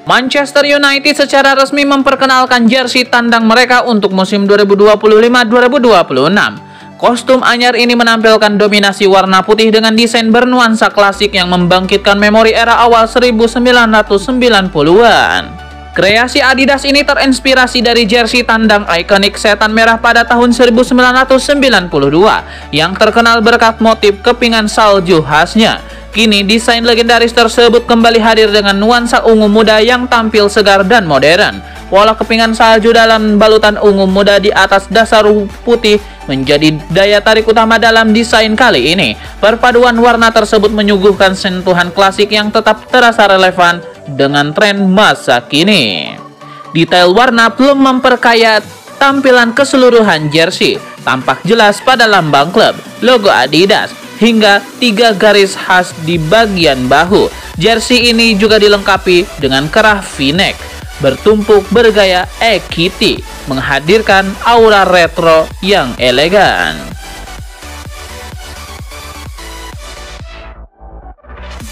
Manchester United secara resmi memperkenalkan jersey tandang mereka untuk musim 2025-2026. Kostum anyar ini menampilkan dominasi warna putih dengan desain bernuansa klasik yang membangkitkan memori era awal 1990-an. Kreasi Adidas ini terinspirasi dari jersey tandang ikonik setan merah pada tahun 1992 yang terkenal berkat motif kepingan salju khasnya. Kini desain legendaris tersebut kembali hadir dengan nuansa ungu muda yang tampil segar dan modern. Pola kepingan salju dalam balutan ungu muda di atas dasar putih menjadi daya tarik utama dalam desain kali ini. Perpaduan warna tersebut menyuguhkan sentuhan klasik yang tetap terasa relevan dengan tren masa kini. Detail warna belum memperkaya tampilan keseluruhan jersey, tampak jelas pada lambang klub, logo Adidas, hingga 3 garis khas di bagian bahu. Jersey ini juga dilengkapi dengan kerah V-neck bertumpuk bergaya equity, menghadirkan aura retro yang elegan.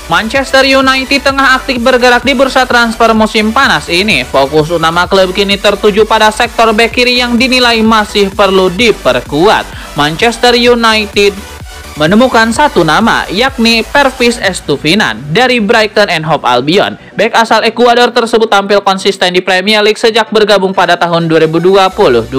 Manchester United tengah aktif bergerak di bursa transfer musim panas ini. Fokus utama klub kini tertuju pada sektor bek kiri yang dinilai masih perlu diperkuat. Manchester United menemukan satu nama, yakni Pervis Estupinan dari Brighton and Hove Albion. Bek asal Ekuador tersebut tampil konsisten di Premier League sejak bergabung pada tahun 2022.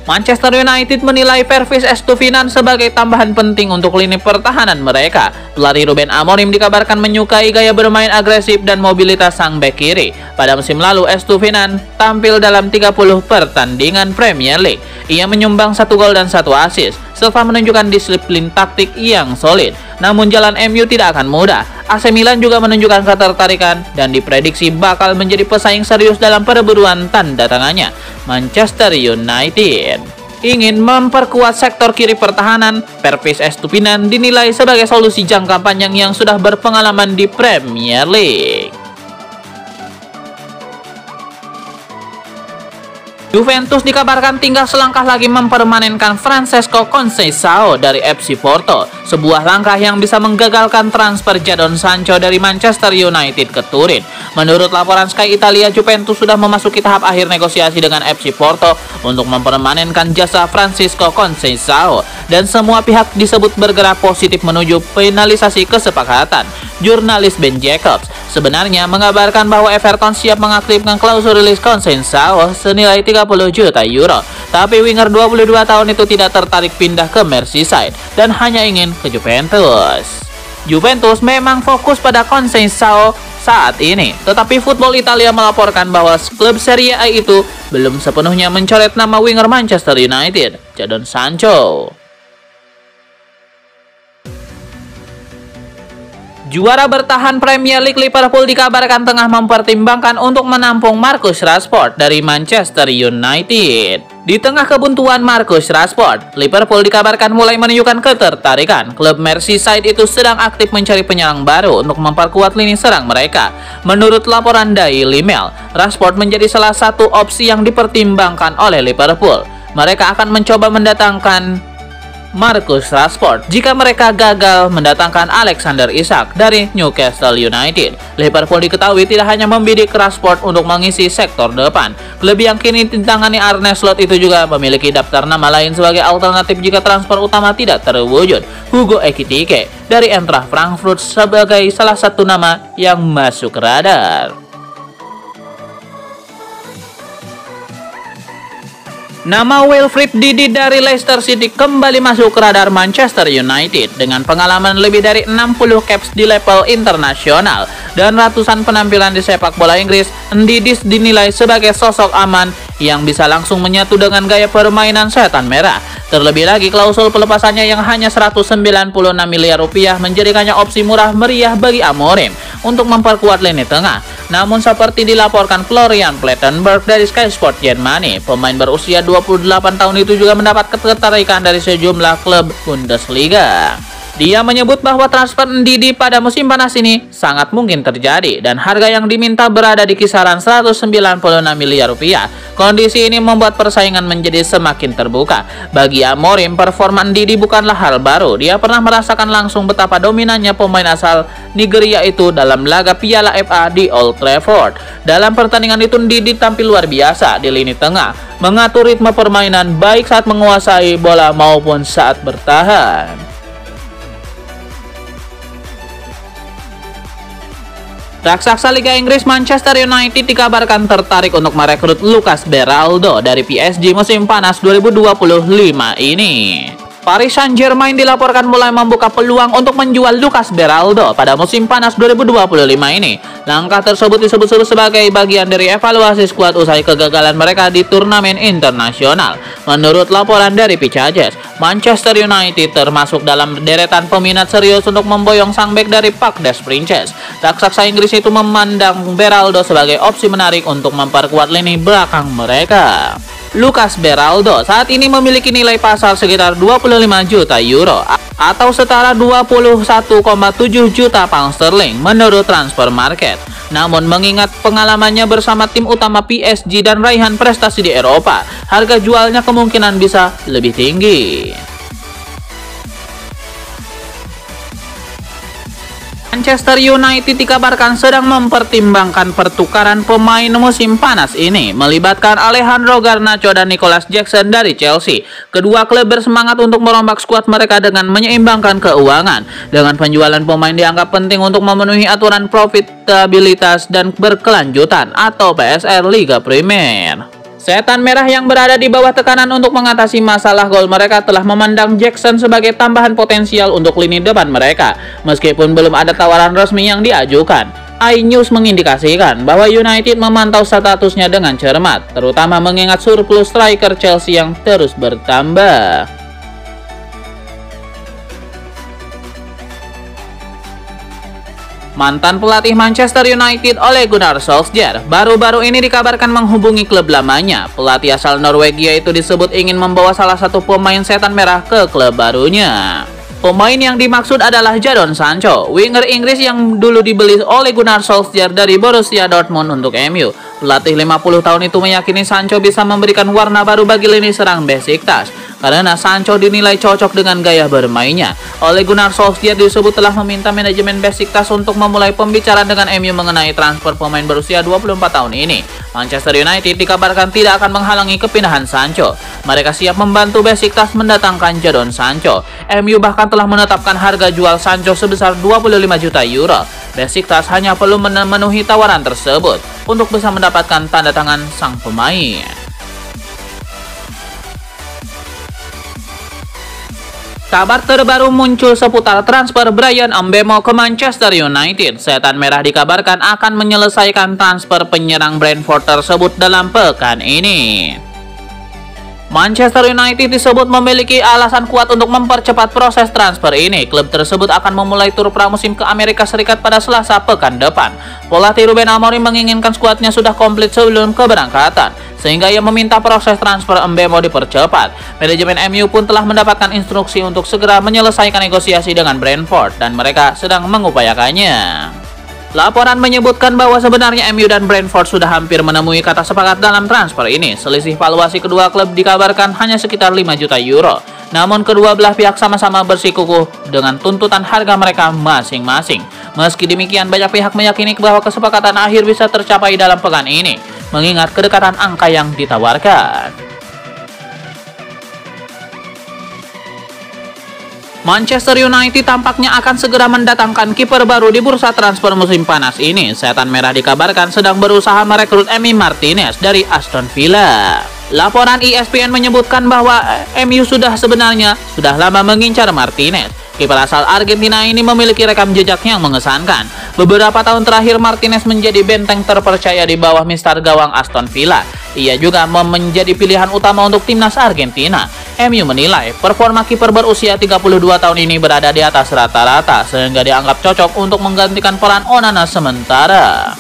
Manchester United menilai Pervis Estupinan sebagai tambahan penting untuk lini pertahanan mereka. Pelatih Ruben Amorim dikabarkan menyukai gaya bermain agresif dan mobilitas sang bek kiri. Pada musim lalu, Estupinan tampil dalam 30 pertandingan Premier League. Ia menyumbang 1 gol dan 1 assist, serta menunjukkan disiplin taktik yang solid. Namun jalan MU tidak akan mudah. AC Milan juga menunjukkan ketertarikan dan diprediksi bakal menjadi pesaing serius dalam perburuan tanda tangannya. Manchester United ingin memperkuat sektor kiri pertahanan. Pervis Estupinan dinilai sebagai solusi jangka panjang yang sudah berpengalaman di Premier League. Juventus dikabarkan tinggal selangkah lagi mempermanenkan Francesco Conceição dari FC Porto, sebuah langkah yang bisa menggagalkan transfer Jadon Sancho dari Manchester United ke Turin. Menurut laporan Sky Italia, Juventus sudah memasuki tahap akhir negosiasi dengan FC Porto untuk mempermanenkan jasa Francisco Conceição, dan semua pihak disebut bergerak positif menuju finalisasi kesepakatan. Jurnalis Ben Jacobs sebenarnya mengabarkan bahwa Everton siap mengaktifkan klausul rilis Conceição senilai 30 juta euro. Tapi winger 22 tahun itu tidak tertarik pindah ke Merseyside dan hanya ingin ke Juventus. Juventus memang fokus pada Conceição saat ini, tetapi Football Italia melaporkan bahwa klub Serie A itu belum sepenuhnya mencoret nama winger Manchester United, Jadon Sancho. Juara bertahan Premier League Liverpool dikabarkan tengah mempertimbangkan untuk menampung Marcus Rashford dari Manchester United. Di tengah kebuntuan Marcus Rashford, Liverpool dikabarkan mulai menunjukkan ketertarikan. Klub Merseyside itu sedang aktif mencari penyerang baru untuk memperkuat lini serang mereka. Menurut laporan Daily Mail, Rashford menjadi salah satu opsi yang dipertimbangkan oleh Liverpool. Mereka akan mencoba mendatangkan Marcus Rashford jika mereka gagal mendatangkan Alexander Isak dari Newcastle United. Liverpool diketahui tidak hanya membidik Rashford untuk mengisi sektor depan. Klub yang kini ditangani Arne Slot itu juga memiliki daftar nama lain sebagai alternatif jika transfer utama tidak terwujud. Hugo Ekitike dari Eintracht Frankfurt sebagai salah satu nama yang masuk radar. Nama Wilfried Ndidi dari Leicester City kembali masuk ke radar Manchester United. Dengan pengalaman lebih dari 60 caps di level internasional dan ratusan penampilan di sepak bola Inggris, Ndidi dinilai sebagai sosok aman yang bisa langsung menyatu dengan gaya permainan setan merah. Terlebih lagi, klausul pelepasannya yang hanya 196 miliar rupiah menjadikannya opsi murah meriah bagi Amorim untuk memperkuat lini tengah. Namun seperti dilaporkan Florian Plettenberg dari Sky Sport Germany, pemain berusia 28 tahun itu juga mendapat ketertarikan dari sejumlah klub Bundesliga. Dia menyebut bahwa transfer Ndidi pada musim panas ini sangat mungkin terjadi dan harga yang diminta berada di kisaran 196 miliar rupiah. Kondisi ini membuat persaingan menjadi semakin terbuka. Bagi Amorim, performa Ndidi bukanlah hal baru. Dia pernah merasakan langsung betapa dominannya pemain asal Nigeria itu dalam laga Piala FA di Old Trafford. Dalam pertandingan itu Ndidi tampil luar biasa di lini tengah, mengatur ritme permainan baik saat menguasai bola maupun saat bertahan. Raksasa Liga Inggris Manchester United dikabarkan tertarik untuk merekrut Lucas Beraldo dari PSG musim panas 2025 ini. Paris Saint-Germain dilaporkan mulai membuka peluang untuk menjual Lucas Beraldo pada musim panas 2025 ini. Langkah tersebut disebut-sebut sebagai bagian dari evaluasi skuad usai kegagalan mereka di turnamen internasional. Menurut laporan dari Picajes, Manchester United termasuk dalam deretan peminat serius untuk memboyong sang bek dari Parc des Princes. Raksasa Inggris itu memandang Beraldo sebagai opsi menarik untuk memperkuat lini belakang mereka. Lucas Beraldo saat ini memiliki nilai pasar sekitar 25 juta euro atau setara 21,7 juta pound sterling menurut Transfer Market. Namun mengingat pengalamannya bersama tim utama PSG dan raihan prestasi di Eropa, harga jualnya kemungkinan bisa lebih tinggi. Manchester United dikabarkan sedang mempertimbangkan pertukaran pemain musim panas ini, melibatkan Alejandro Garnacho dan Nicolas Jackson dari Chelsea. Kedua klub bersemangat untuk merombak skuad mereka dengan menyeimbangkan keuangan. Dengan penjualan pemain dianggap penting untuk memenuhi aturan profitabilitas dan berkelanjutan atau PSR Liga Premier. Setan Merah yang berada di bawah tekanan untuk mengatasi masalah gol mereka telah memandang Jackson sebagai tambahan potensial untuk lini depan mereka. Meskipun belum ada tawaran resmi yang diajukan, iNews mengindikasikan bahwa United memantau statusnya dengan cermat, terutama mengingat surplus striker Chelsea yang terus bertambah. Mantan pelatih Manchester United Ole Gunnar Solskjaer baru-baru ini dikabarkan menghubungi klub lamanya. Pelatih asal Norwegia itu disebut ingin membawa salah satu pemain setan merah ke klub barunya. Pemain yang dimaksud adalah Jadon Sancho, winger Inggris yang dulu dibeli oleh Gunnar Solskjaer dari Borussia Dortmund untuk MU. Pelatih 50 tahun itu meyakini Sancho bisa memberikan warna baru bagi lini serang Besiktas, karena Sancho dinilai cocok dengan gaya bermainnya. Ole Gunnar Solskjaer disebut telah meminta manajemen Besiktas untuk memulai pembicaraan dengan MU mengenai transfer pemain berusia 24 tahun ini. Manchester United dikabarkan tidak akan menghalangi kepindahan Sancho. Mereka siap membantu Besiktas mendatangkan Jadon Sancho. MU bahkan telah menetapkan harga jual Sancho sebesar 25 juta euro. Besiktas hanya perlu memenuhi tawaran tersebut untuk bisa mendapatkan tanda tangan sang pemain. Kabar terbaru muncul seputar transfer Bryan Mbeumo ke Manchester United. Setan Merah dikabarkan akan menyelesaikan transfer penyerang Brentford tersebut dalam pekan ini. Manchester United disebut memiliki alasan kuat untuk mempercepat proses transfer ini. Klub tersebut akan memulai tur pramusim ke Amerika Serikat pada Selasa pekan depan. Pelatih Ruben Amorim menginginkan skuadnya sudah komplit sebelum keberangkatan, sehingga ia meminta proses transfer Mbeumo dipercepat. Manajemen MU pun telah mendapatkan instruksi untuk segera menyelesaikan negosiasi dengan Brentford dan mereka sedang mengupayakannya. Laporan menyebutkan bahwa sebenarnya MU dan Brentford sudah hampir menemui kata sepakat dalam transfer ini. Selisih valuasi kedua klub dikabarkan hanya sekitar 5 juta euro. Namun kedua belah pihak sama-sama bersikukuh dengan tuntutan harga mereka masing-masing. Meski demikian, banyak pihak meyakini bahwa kesepakatan akhir bisa tercapai dalam pekan ini, mengingat kedekatan angka yang ditawarkan. Manchester United tampaknya akan segera mendatangkan kiper baru di bursa transfer musim panas ini. Setan Merah dikabarkan sedang berusaha merekrut Emi Martinez dari Aston Villa. Laporan ESPN menyebutkan bahwa MU sudah lama mengincar Martinez. Kiper asal Argentina ini memiliki rekam jejak yang mengesankan. Beberapa tahun terakhir Martinez menjadi benteng terpercaya di bawah mister gawang Aston Villa. Ia juga menjadi pilihan utama untuk timnas Argentina. MU menilai performa kiper berusia 32 tahun ini berada di atas rata-rata, sehingga dianggap cocok untuk menggantikan peran Onana sementara.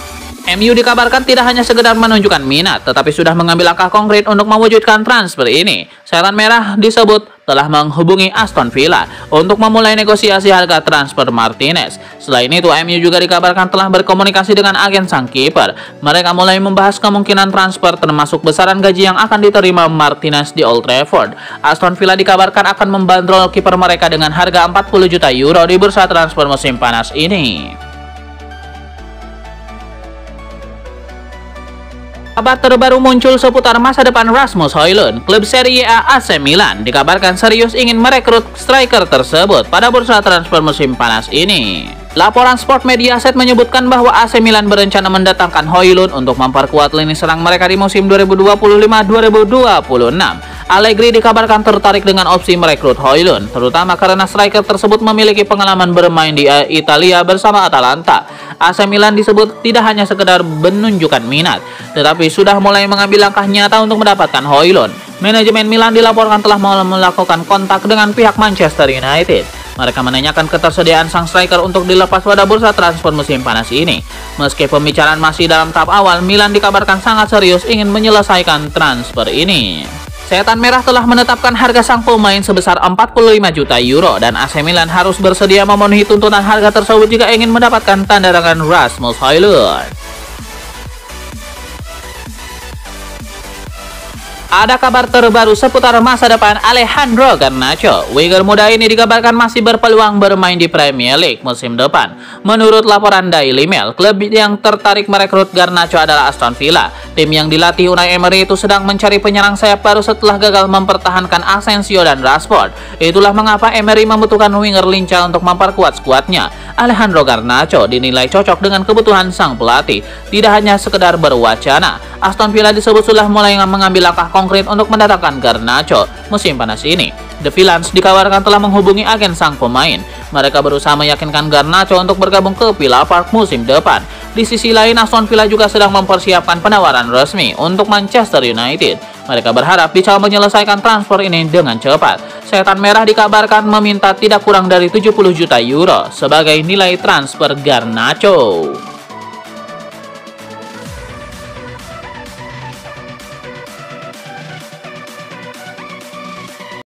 MU dikabarkan tidak hanya sekedar menunjukkan minat, tetapi sudah mengambil langkah konkret untuk mewujudkan transfer ini. Setan Merah disebut telah menghubungi Aston Villa untuk memulai negosiasi harga transfer Martinez. Selain itu, MU juga dikabarkan telah berkomunikasi dengan agen sang kiper. Mereka mulai membahas kemungkinan transfer termasuk besaran gaji yang akan diterima Martinez di Old Trafford. Aston Villa dikabarkan akan membandrol kiper mereka dengan harga 40 juta euro di bursa transfer musim panas ini. Kabar terbaru muncul seputar masa depan Rasmus Højlund. Klub Serie A AC Milan dikabarkan serius ingin merekrut striker tersebut pada bursa transfer musim panas ini. Laporan Sport Mediaset menyebutkan bahwa AC Milan berencana mendatangkan Højlund untuk memperkuat lini serang mereka di musim 2025-2026. Allegri dikabarkan tertarik dengan opsi merekrut Højlund, terutama karena striker tersebut memiliki pengalaman bermain di Italia bersama Atalanta. AC Milan disebut tidak hanya sekedar menunjukkan minat, tetapi sudah mulai mengambil langkah nyata untuk mendapatkan Højlund. Manajemen Milan dilaporkan telah melakukan kontak dengan pihak Manchester United. Mereka menanyakan ketersediaan sang striker untuk dilepas pada bursa transfer musim panas ini. Meski pembicaraan masih dalam tahap awal, Milan dikabarkan sangat serius ingin menyelesaikan transfer ini. Setan Merah telah menetapkan harga sang pemain sebesar 45 juta euro dan AC Milan harus bersedia memenuhi tuntutan harga tersebut jika ingin mendapatkan tanda tangan Rasmus Højlund. Ada kabar terbaru seputar masa depan Alejandro Garnacho. Winger muda ini dikabarkan masih berpeluang bermain di Premier League musim depan. Menurut laporan Daily Mail, klub yang tertarik merekrut Garnacho adalah Aston Villa. Tim yang dilatih Unai Emery itu sedang mencari penyerang sayap baru setelah gagal mempertahankan Asensio dan Rashford. Itulah mengapa Emery membutuhkan winger lincah untuk memperkuat skuadnya. Alejandro Garnacho dinilai cocok dengan kebutuhan sang pelatih. Tidak hanya sekedar berwacana, Aston Villa disebut sudah mulai mengambil langkah konkret untuk mendatangkan Garnacho musim panas ini. The Villains dikabarkan telah menghubungi agen sang pemain. Mereka berusaha meyakinkan Garnacho untuk bergabung ke Villa Park musim depan. Di sisi lain, Aston Villa juga sedang mempersiapkan penawaran resmi untuk Manchester United. Mereka berharap bisa menyelesaikan transfer ini dengan cepat. Setan Merah dikabarkan meminta tidak kurang dari 70 juta euro sebagai nilai transfer Garnacho.